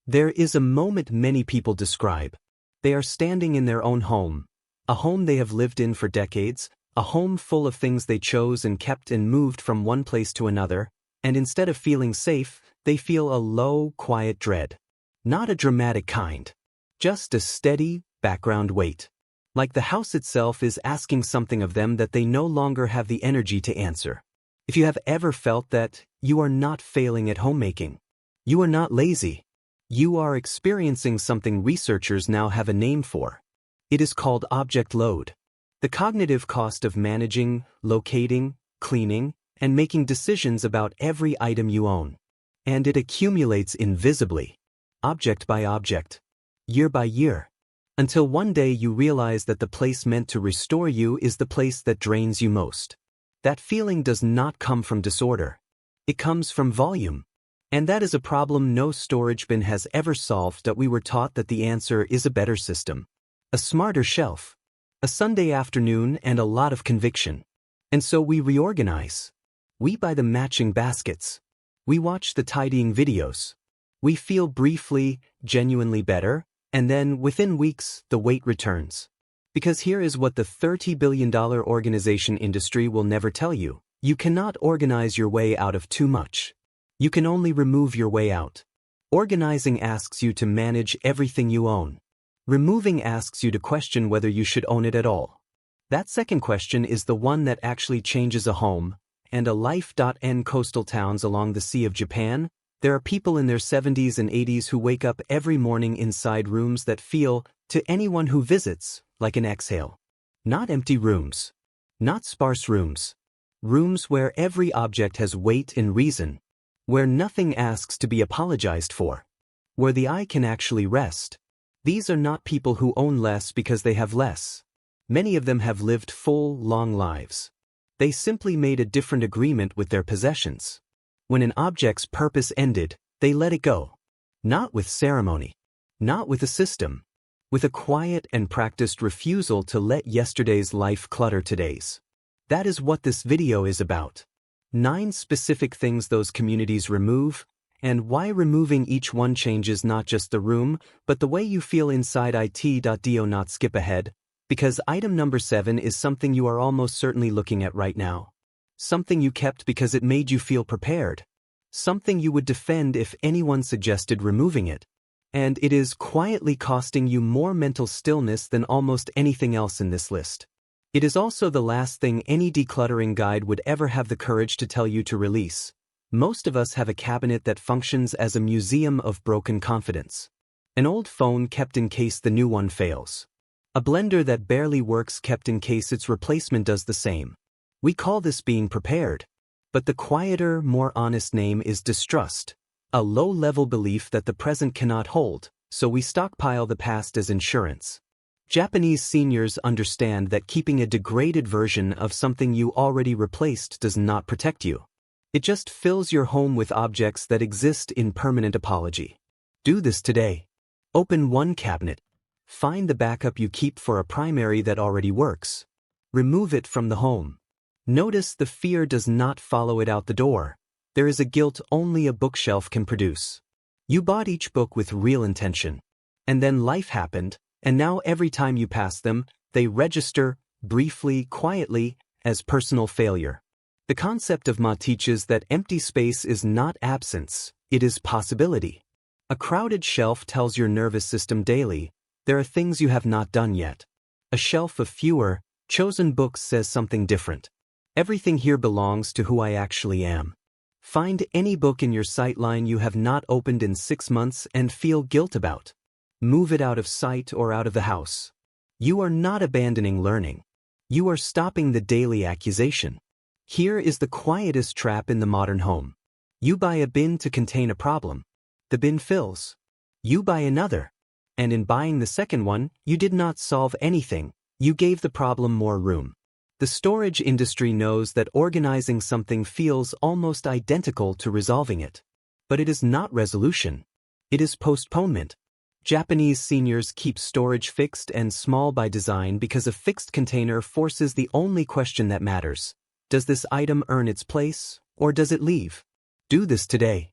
There is a moment many people describe. They are standing in their own home, a home they have lived in for decades, a home full of things they chose and kept and moved from one place to another, and instead of feeling safe, they feel a low, quiet dread. Not a dramatic kind. Just a steady, background weight. Like the house itself is asking something of them that they no longer have the energy to answer. If you have ever felt that, you are not failing at homemaking. You are not lazy. You are experiencing something researchers now have a name for. It is called object load. The cognitive cost of managing, locating, cleaning, and making decisions about every item you own. And it accumulates invisibly, object by object, year by year, until one day you realize that the place meant to restore you is the place that drains you most. That feeling does not come from disorder. It comes from volume. And that is a problem no storage bin has ever solved. That we were taught that the answer is a better system. A smarter shelf. A Sunday afternoon and a lot of conviction. And so we reorganize. We buy the matching baskets. We watch the tidying videos. We feel briefly, genuinely better, and then within weeks, the weight returns. Because here is what the $30 billion organization industry will never tell you. You cannot organize your way out of too much. You can only remove your way out. Organizing asks you to manage everything you own. Removing asks you to question whether you should own it at all. That second question is the one that actually changes a home and a life. In coastal towns along the Sea of Japan, there are people in their 70s and 80s who wake up every morning inside rooms that feel, to anyone who visits, like an exhale. Not empty rooms. Not sparse rooms. Rooms where every object has weight and reason. Where nothing asks to be apologized for. Where the eye can actually rest. These are not people who own less because they have less. Many of them have lived full, long lives. They simply made a different agreement with their possessions. When an object's purpose ended, they let it go. Not with ceremony. Not with a system. With a quiet and practiced refusal to let yesterday's life clutter today's. That is what this video is about. 9 specific things those communities remove, and why removing each one changes not just the room, but the way you feel inside it. Do not skip ahead, because item number 7 is something you are almost certainly looking at right now. Something you kept because it made you feel prepared. Something you would defend if anyone suggested removing it. And it is quietly costing you more mental stillness than almost anything else in this list. It is also the last thing any decluttering guide would ever have the courage to tell you to release. Most of us have a cabinet that functions as a museum of broken confidence. An old phone kept in case the new one fails. A blender that barely works kept in case its replacement does the same. We call this being prepared. But the quieter, more honest name is distrust. A low-level belief that the present cannot hold, so we stockpile the past as insurance. Japanese seniors understand that keeping a degraded version of something you already replaced does not protect you. It just fills your home with objects that exist in permanent apology. Do this today. Open one cabinet. Find the backup you keep for a primary that already works. Remove it from the home. Notice the fear does not follow it out the door. There is a guilt only a bookshelf can produce. You bought each book with real intention. And then life happened. And now every time you pass them, they register, briefly, quietly, as personal failure. The concept of Ma teaches that empty space is not absence, it is possibility. A crowded shelf tells your nervous system daily, there are things you have not done yet. A shelf of fewer, chosen books says something different. Everything here belongs to who I actually am. Find any book in your sightline you have not opened in 6 months and feel guilt about. Move it out of sight or out of the house. You are not abandoning learning. You are stopping the daily accusation. Here is the quietest trap in the modern home. You buy a bin to contain a problem. The bin fills. You buy another. And in buying the second one, you did not solve anything. You gave the problem more room. The storage industry knows that organizing something feels almost identical to resolving it. But it is not resolution. It is postponement. Japanese seniors keep storage fixed and small by design because a fixed container forces the only question that matters. Does this item earn its place, or does it leave? Do this today.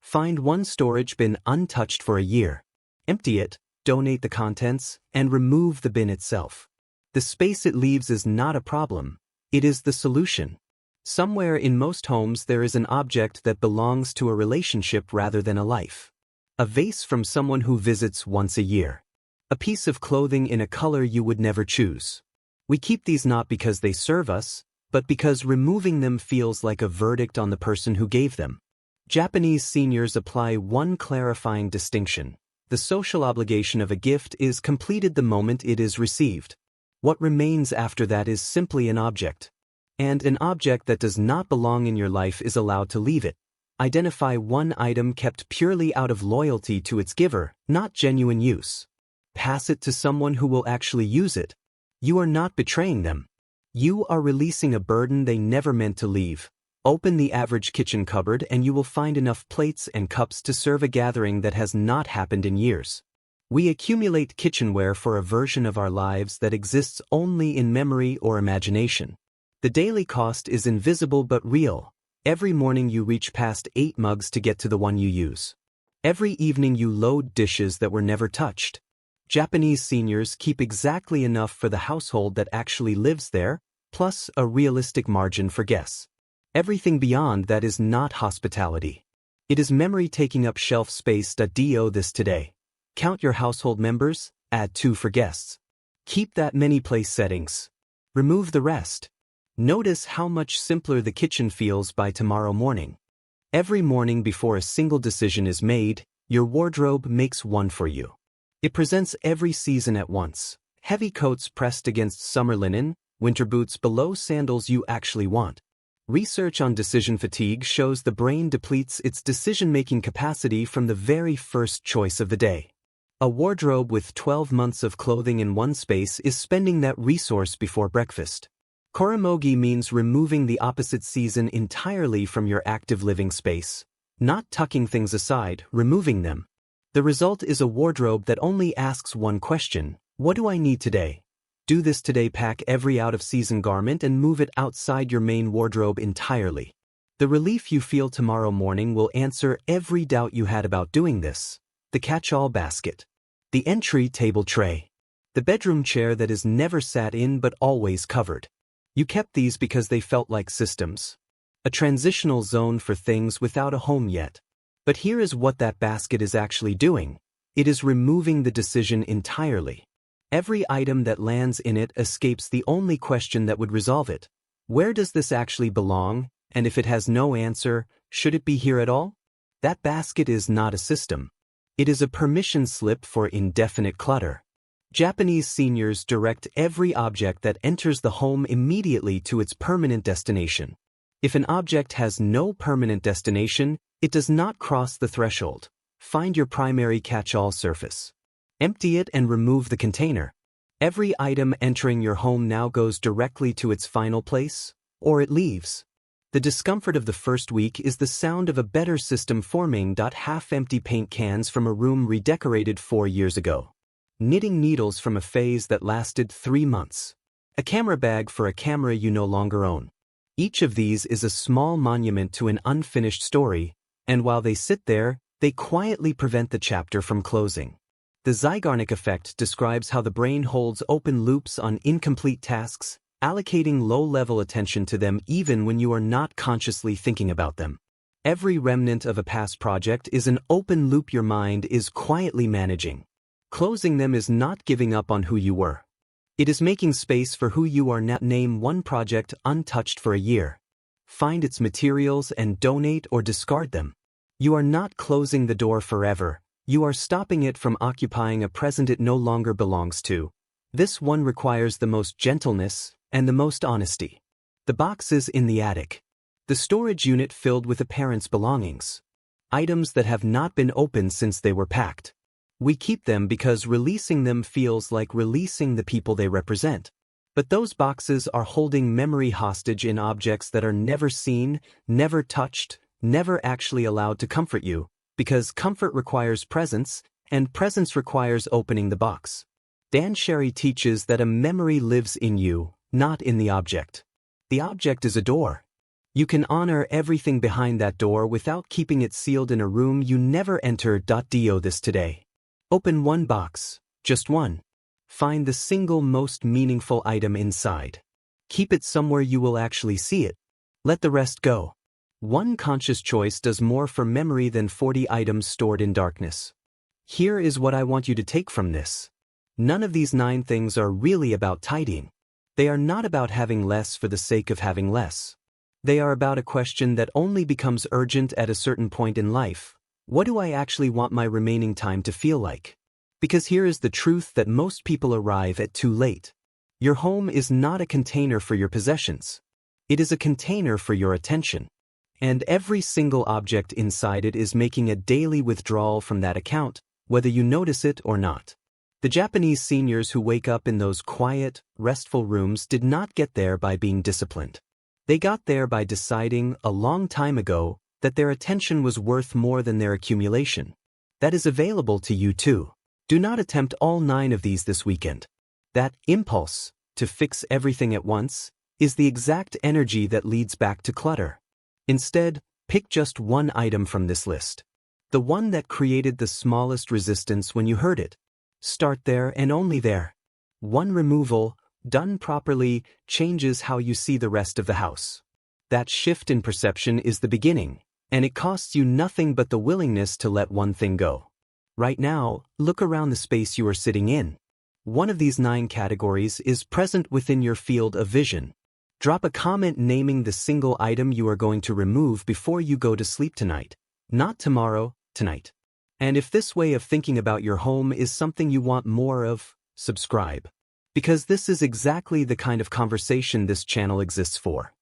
Find one storage bin untouched for a year. Empty it, donate the contents, and remove the bin itself. The space it leaves is not a problem. It is the solution. Somewhere in most homes there is an object that belongs to a relationship rather than a life. A vase from someone who visits once a year. A piece of clothing in a color you would never choose. We keep these not because they serve us, but because removing them feels like a verdict on the person who gave them. Japanese seniors apply one clarifying distinction. The social obligation of a gift is completed the moment it is received. What remains after that is simply an object. And an object that does not belong in your life is allowed to leave it. Identify one item kept purely out of loyalty to its giver, not genuine use. Pass it to someone who will actually use it. You are not betraying them. You are releasing a burden they never meant to leave. Open the average kitchen cupboard and you will find enough plates and cups to serve a gathering that has not happened in years. We accumulate kitchenware for a version of our lives that exists only in memory or imagination. The daily cost is invisible but real. Every morning you reach past 8 mugs to get to the one you use. Every evening you load dishes that were never touched. Japanese seniors keep exactly enough for the household that actually lives there, plus a realistic margin for guests. Everything beyond that is not hospitality. It is memory taking up shelf space. Do this today. Count your household members, add 2 for guests. Keep that many place settings. Remove the rest. Notice how much simpler the kitchen feels by tomorrow morning. Every morning before a single decision is made, your wardrobe makes one for you. It presents every season at once. Heavy coats pressed against summer linen, winter boots below sandals you actually want. Research on decision fatigue shows the brain depletes its decision-making capacity from the very first choice of the day. A wardrobe with 12 months of clothing in one space is spending that resource before breakfast. Koromogi means removing the opposite season entirely from your active living space. Not tucking things aside, removing them. The result is a wardrobe that only asks one question: what do I need today? Do this today. Pack every out-of-season garment and move it outside your main wardrobe entirely. The relief you feel tomorrow morning will answer every doubt you had about doing this. The catch-all basket. The entry table tray. The bedroom chair that is never sat in but always covered. You kept these because they felt like systems. A transitional zone for things without a home yet. But here is what that basket is actually doing. It is removing the decision entirely. Every item that lands in it escapes the only question that would resolve it. Where does this actually belong? And if it has no answer, should it be here at all? That basket is not a system. It is a permission slip for indefinite clutter. Japanese seniors direct every object that enters the home immediately to its permanent destination. If an object has no permanent destination, it does not cross the threshold. Find your primary catch-all surface. Empty it and remove the container. Every item entering your home now goes directly to its final place, or it leaves. The discomfort of the first week is the sound of a better system forming. Half-empty paint cans from a room redecorated 4 years ago. Knitting needles from a phase that lasted 3 months. A camera bag for a camera you no longer own. Each of these is a small monument to an unfinished story, and while they sit there, they quietly prevent the chapter from closing. The Zeigarnik effect describes how the brain holds open loops on incomplete tasks, allocating low-level attention to them even when you are not consciously thinking about them. Every remnant of a past project is an open loop your mind is quietly managing. Closing them is not giving up on who you were. It is making space for who you are now. Name one project untouched for a year. Find its materials and donate or discard them. You are not closing the door forever. You are stopping it from occupying a present it no longer belongs to. This one requires the most gentleness and the most honesty. The boxes in the attic. The storage unit filled with a parent's belongings. Items that have not been opened since they were packed. We keep them because releasing them feels like releasing the people they represent. But those boxes are holding memory hostage in objects that are never seen, never touched, never actually allowed to comfort you, because comfort requires presence, and presence requires opening the box. Dan Sherry teaches that a memory lives in you, not in the object. The object is a door. You can honor everything behind that door without keeping it sealed in a room you never enter. Do this today. Open one box, just one. Find the single most meaningful item inside. Keep it somewhere you will actually see it. Let the rest go. One conscious choice does more for memory than 40 items stored in darkness. Here is what I want you to take from this. None of these 9 things are really about tidying. They are not about having less for the sake of having less. They are about a question that only becomes urgent at a certain point in life. What do I actually want my remaining time to feel like? Because here is the truth that most people arrive at too late. Your home is not a container for your possessions. It is a container for your attention. And every single object inside it is making a daily withdrawal from that account, whether you notice it or not. The Japanese seniors who wake up in those quiet, restful rooms did not get there by being disciplined. They got there by deciding, a long time ago, that their attention was worth more than their accumulation. That is available to you too. Do not attempt all 9 of these this weekend. That impulse, to fix everything at once, is the exact energy that leads back to clutter. Instead, pick just one item from this list. The one that created the smallest resistance when you heard it. Start there and only there. One removal, done properly, changes how you see the rest of the house. That shift in perception is the beginning, and it costs you nothing but the willingness to let one thing go. Right now, look around the space you are sitting in. One of these 9 categories is present within your field of vision. Drop a comment naming the single item you are going to remove before you go to sleep tonight. Not tomorrow, tonight. And if this way of thinking about your home is something you want more of, subscribe. Because this is exactly the kind of conversation this channel exists for.